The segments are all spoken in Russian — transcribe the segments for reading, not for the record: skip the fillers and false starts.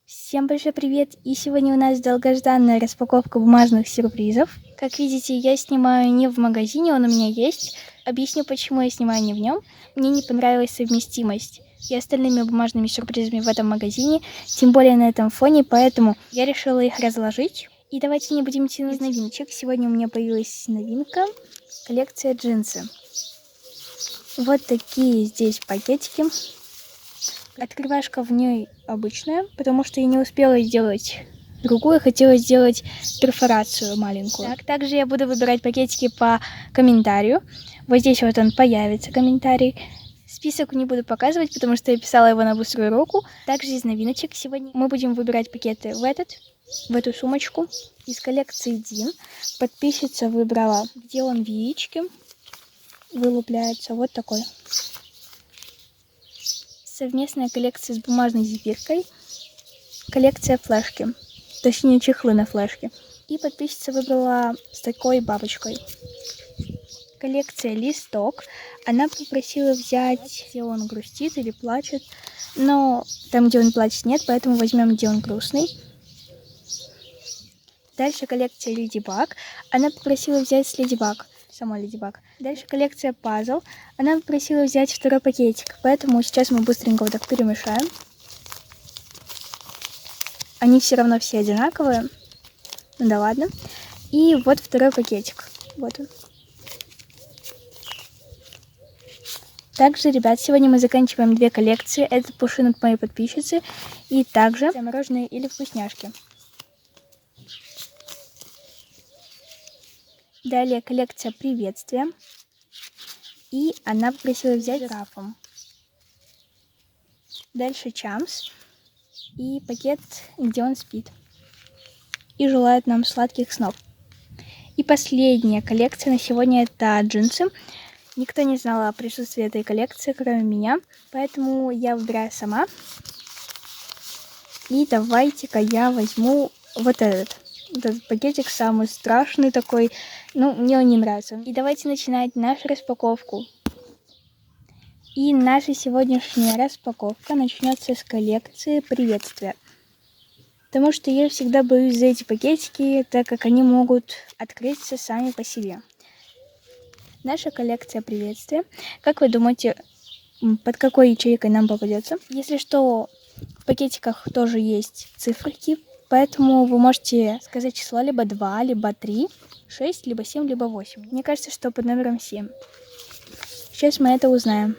Всем большой привет! И сегодня у нас долгожданная распаковка бумажных сюрпризов. Как видите, я снимаю не в магазине, он у меня есть. Объясню, почему я снимаю не в нем. Мне не понравилась совместимость и остальными бумажными сюрпризами в этом магазине, тем более на этом фоне, поэтому я решила их разложить. И давайте не будем тянуть новиночек. Сегодня у меня появилась новинка, коллекция джинсы. Вот такие здесь пакетики. Открывашка в ней обычная, потому что я не успела сделать другую, хотела сделать перфорацию маленькую. Также я буду выбирать пакетики по комментарию. Вот здесь вот он появится, комментарий. Список не буду показывать, потому что я писала его на быструю руку. Также из новиночек сегодня мы будем выбирать пакеты в эту сумочку из коллекции Дин. Подписчица выбрала, где он в яичке вылупляется, вот такой. Совместная коллекция с бумажной зефиркой, коллекция флешки, точнее чехлы на флешке. И подписчица выбрала с такой бабочкой. Коллекция листок. Она попросила взять, где он грустит или плачет, но там, где он плачет, нет, поэтому возьмем, где он грустный. Дальше коллекция Леди Баг. Она попросила взять с Леди Баг. Сама Леди Баг. Дальше коллекция пазл. Она попросила взять второй пакетик, поэтому сейчас мы быстренько вот так перемешаем. Они все равно все одинаковые. Ну да ладно. И вот второй пакетик. Вот он. Также, ребят, сегодня мы заканчиваем две коллекции. Это пушин от моей подписчицы. И также мороженое или вкусняшки. Далее коллекция приветствия. И она попросила взять жирафом. Дальше чамс. И пакет, где он спит. И желает нам сладких снов. И последняя коллекция на сегодня это джинсы. Никто не знал о присутствии этой коллекции, кроме меня. Поэтому я выбираю сама. И давайте-ка я возьму вот этот. Этот пакетик самый страшный такой. Ну, мне он не нравится. И давайте начинать нашу распаковку. И наша сегодняшняя распаковка начнется с коллекции приветствия. Потому что я всегда боюсь за эти пакетики, так как они могут открыться сами по себе. Наша коллекция приветствия. Как вы думаете, под какой ячейкой нам попадется? Если что, в пакетиках тоже есть циферки. Поэтому вы можете сказать число либо 2, либо 3, 6, либо 7, либо 8. Мне кажется, что под номером 7. Сейчас мы это узнаем.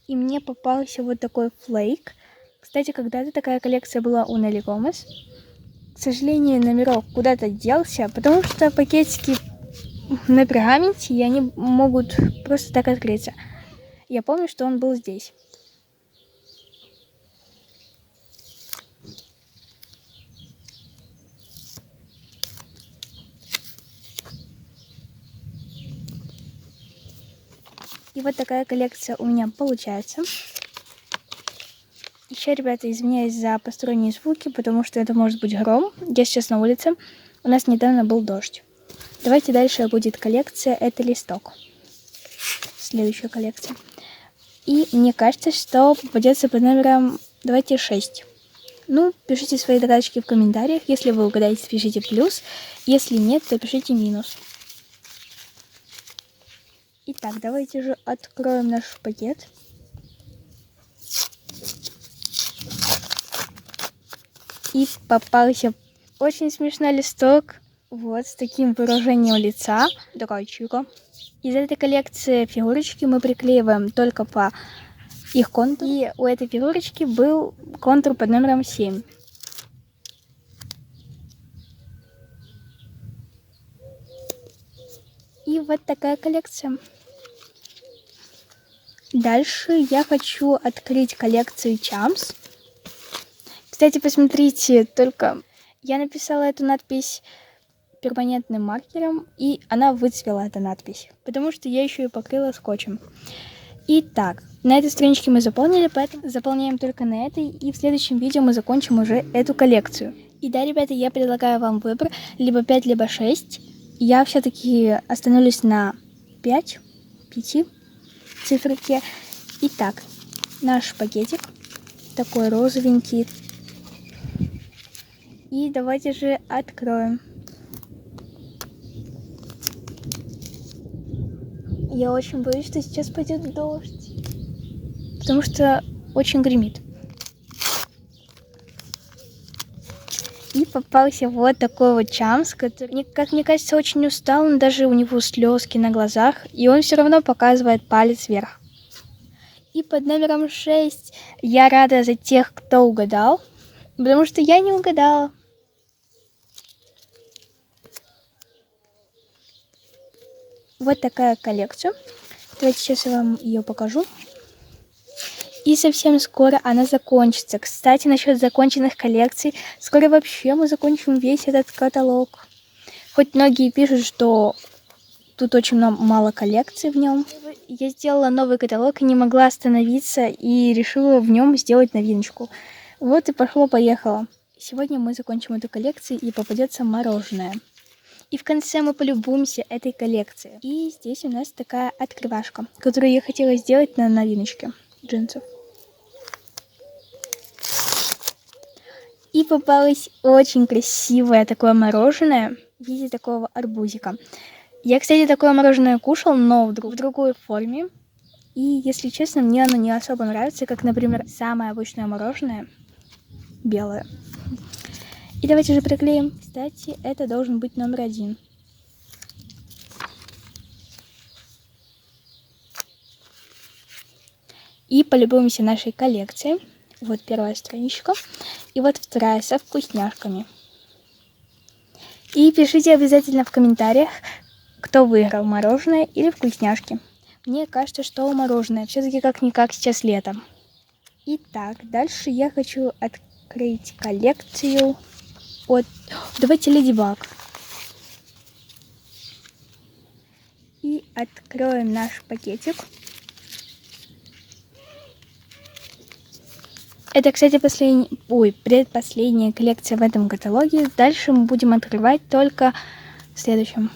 И мне попался вот такой флейк. Кстати, когда-то такая коллекция была у Нелли Гомес. К сожалению, номерок куда-то делся, потому что пакетики на пергаменте, и они могут просто так открыться. Я помню, что он был здесь. И вот такая коллекция у меня получается. Еще, ребята, извиняюсь за посторонние звуки, потому что это может быть гром. Я сейчас на улице. У нас недавно был дождь. Давайте дальше будет коллекция. Это листок. Следующая коллекция. И мне кажется, что попадется под номером, давайте, 6. Ну, пишите свои догадочки в комментариях. Если вы угадаете, пишите плюс. Если нет, то пишите минус. Итак, давайте же откроем наш пакет. И попался очень смешной листок. Вот, с таким выражением лица. Дрочика. Из этой коллекции фигурочки мы приклеиваем только по их контуру. И у этой фигурочки был контур под номером 7. И вот такая коллекция. Дальше я хочу открыть коллекцию чамс. Кстати, посмотрите, только я написала эту надпись перманентным маркером, и она выцвела, эта надпись, потому что я еще и покрыла скотчем. Итак, на этой страничке мы заполнили, поэтому заполняем только на этой, и в следующем видео мы закончим уже эту коллекцию. И да, ребята, я предлагаю вам выбор, либо 5, либо 6. Я все-таки остановлюсь на 5 циферки. Итак, наш пакетик. такой розовенький. И давайте же откроем. Я очень боюсь, что сейчас пойдет дождь, потому что очень гремит. И попался вот такой вот Чамс, который, как мне кажется, очень устал. Он даже у него слезки на глазах, и он все равно показывает палец вверх. И под номером 6 я рада за тех, кто угадал, потому что я не угадала. Вот такая коллекция. Давайте сейчас я вам ее покажу. И совсем скоро она закончится. Кстати, насчет законченных коллекций, скоро вообще мы закончим весь этот каталог. Хоть многие пишут, что тут очень мало коллекций в нем. Я сделала новый каталог и не могла остановиться, и решила в нем сделать новиночку. Вот и пошло-поехало. Сегодня мы закончим эту коллекцию, и попадется мороженое. И в конце мы полюбуемся этой коллекцией. И здесь у нас такая открывашка, которую я хотела сделать на новиночке джинсов. И попалось очень красивое такое мороженое в виде такого арбузика. Я, кстати, такое мороженое кушал, но в другой форме. И, если честно, мне оно не особо нравится, как, например, самое обычное мороженое белое. И давайте же приклеим. Кстати, это должен быть номер 1. И полюбуемся нашей коллекцией. Вот первая страничка. И вот вторая со вкусняшками. И пишите обязательно в комментариях, кто выиграл, мороженое или вкусняшки. Мне кажется, что мороженое. Все-таки как-никак сейчас лето. Итак, дальше я хочу открыть коллекцию. Вот, давайте Леди Баг. И откроем наш пакетик. Это, кстати, предпоследняя коллекция в этом каталоге. Дальше мы будем открывать только в следующем.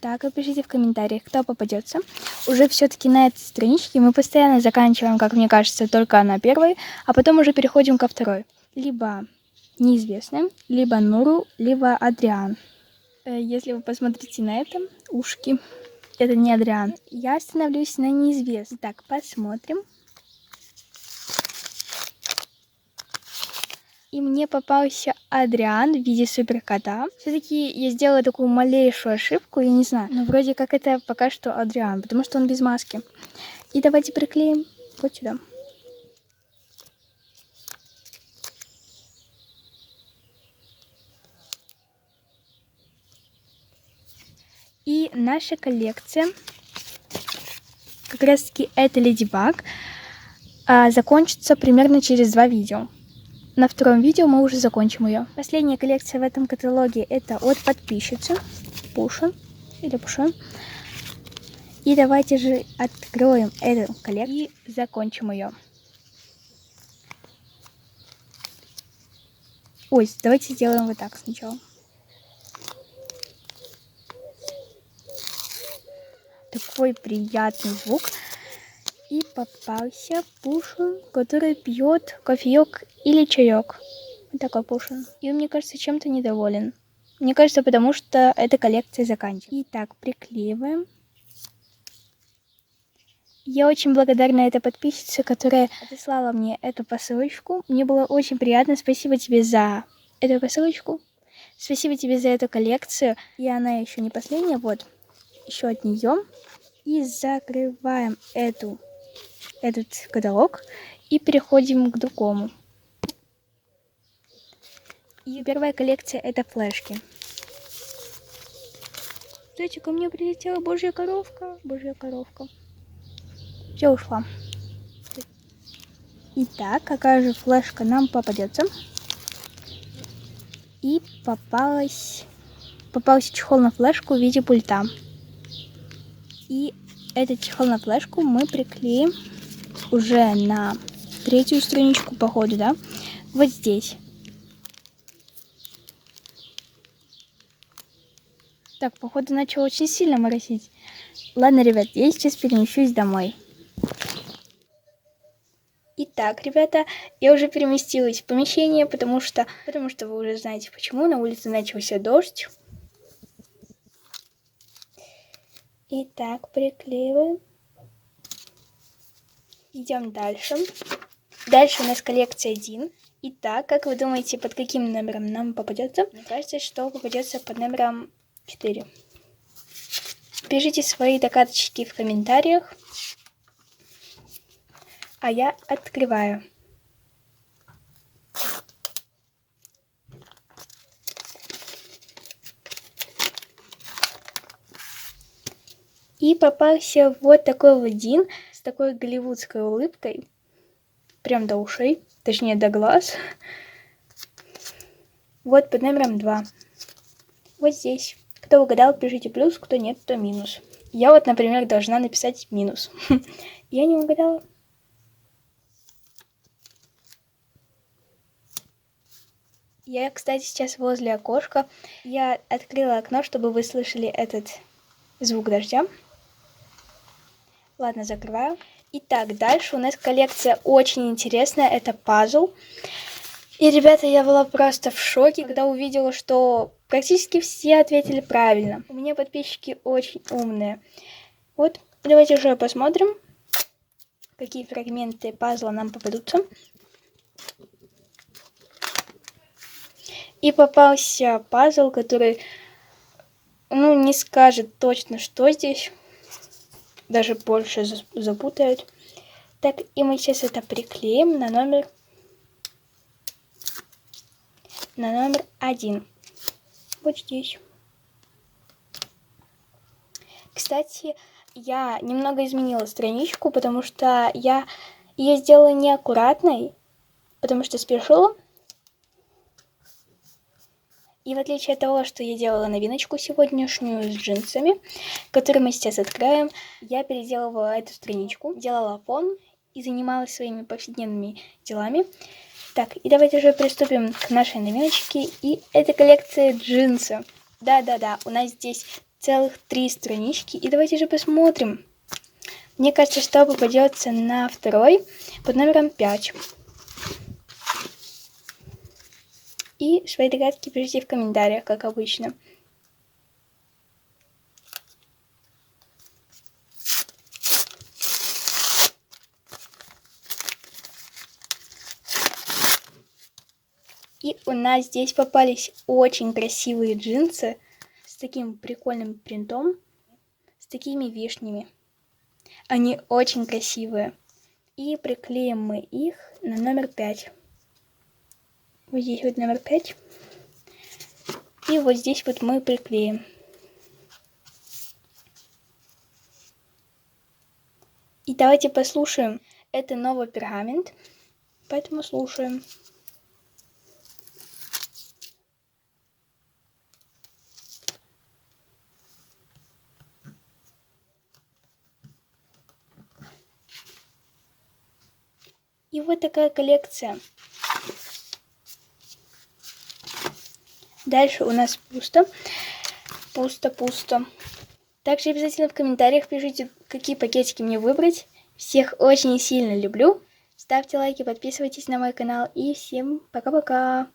Так, и пишите в комментариях, кто попадется. Уже все-таки на этой страничке мы постоянно заканчиваем, как мне кажется, только на первой, а потом уже переходим ко второй. Либо неизвестным, либо Нуру, либо Адриан. Если вы посмотрите на это, ушки, это не Адриан. Я остановлюсь на неизвестном. Так, посмотрим. И мне попался Адриан в виде суперкота. Все-таки я сделала такую малейшую ошибку, я не знаю. Но вроде как это пока что Адриан, потому что он без маски. И давайте приклеим вот сюда. И наша коллекция, как раз таки это Леди Баг, закончится примерно через 2 видео. На втором видео мы уже закончим ее. Последняя коллекция в этом каталоге это от подписчицы Пушин или Пушин. И давайте же откроем эту коллекцию и закончим ее. Ой, давайте сделаем вот так сначала. Такой приятный звук. И попался Пушин, который пьет кофеек или чаек. Вот такой Пушин. И он, мне кажется, чем-то недоволен. Мне кажется, потому что эта коллекция заканчивается. Итак, приклеиваем. Я очень благодарна этой подписчице, которая отослала мне эту посылочку. Мне было очень приятно. Спасибо тебе за эту посылочку. Спасибо тебе за эту коллекцию. И она еще не последняя. Вот, еще от нее. И закрываем этот каталог и переходим к другому. И первая коллекция это флешки. Знаете, ко мне прилетела божья коровка. Божья коровка. Все, ушла. Итак, какая же флешка нам попадется? И попался чехол на флешку в виде пульта. И этот чехол на флешку мы приклеим уже на 3-ю страничку, походу, да? Вот здесь. Так, походу, начало очень сильно моросить. Ладно, ребят, я сейчас перемещусь домой. Итак. Итак, ребята, я уже переместилась в помещение, потому что вы уже знаете почему. На улице начался дождь. Итак, приклеиваем. Идем дальше. Дальше у нас коллекция Дин. Итак, как вы думаете, под каким номером нам попадется? Мне кажется, что попадется под номером 4. Пишите свои догадочки в комментариях. А я открываю. И попался вот такой вот Дин с такой голливудской улыбкой. Прям до ушей, точнее до глаз. Вот под номером 2. Вот здесь. Кто угадал, пишите плюс, кто нет, то минус. Я вот, например, должна написать минус. Я не угадала. Я, кстати, сейчас возле окошка. Я открыла окно, чтобы вы слышали этот звук дождя. Ладно, закрываю. Итак, дальше у нас коллекция очень интересная. Это пазл. И, ребята, я была просто в шоке, когда увидела, что практически все ответили правильно. У меня подписчики очень умные. Вот, давайте уже посмотрим, какие фрагменты пазла нам попадутся. И попался пазл, который, не скажет точно, что здесь. Даже больше запутают. Так, и мы сейчас это приклеим на номер 1. Вот здесь. Кстати, я немного изменила страничку, потому что я ее сделала неаккуратной, потому что спешила. И в отличие от того, что я делала новиночку сегодняшнюю с джинсами, которую мы сейчас откроем, я переделывала эту страничку, делала фон и занималась своими повседневными делами. Так, и давайте уже приступим к нашей новиночке. И это коллекция джинсы. Да-да-да, у нас здесь целых 3 странички. И давайте же посмотрим. Мне кажется, что попадется на второй под номером 5. И свои догадки пишите в комментариях, как обычно. И у нас здесь попались очень красивые джинсы с таким прикольным принтом, с такими вишнями. Они очень красивые. И приклеим мы их на номер 5. Вот здесь вот номер 5. И вот здесь вот мы приклеим. И давайте послушаем. Это новый пергамент, поэтому слушаем. И вот такая коллекция. Дальше у нас пусто. Пусто. Также обязательно в комментариях пишите, какие пакетики мне выбрать. Всех очень сильно люблю. Ставьте лайки, подписывайтесь на мой канал. И всем пока-пока.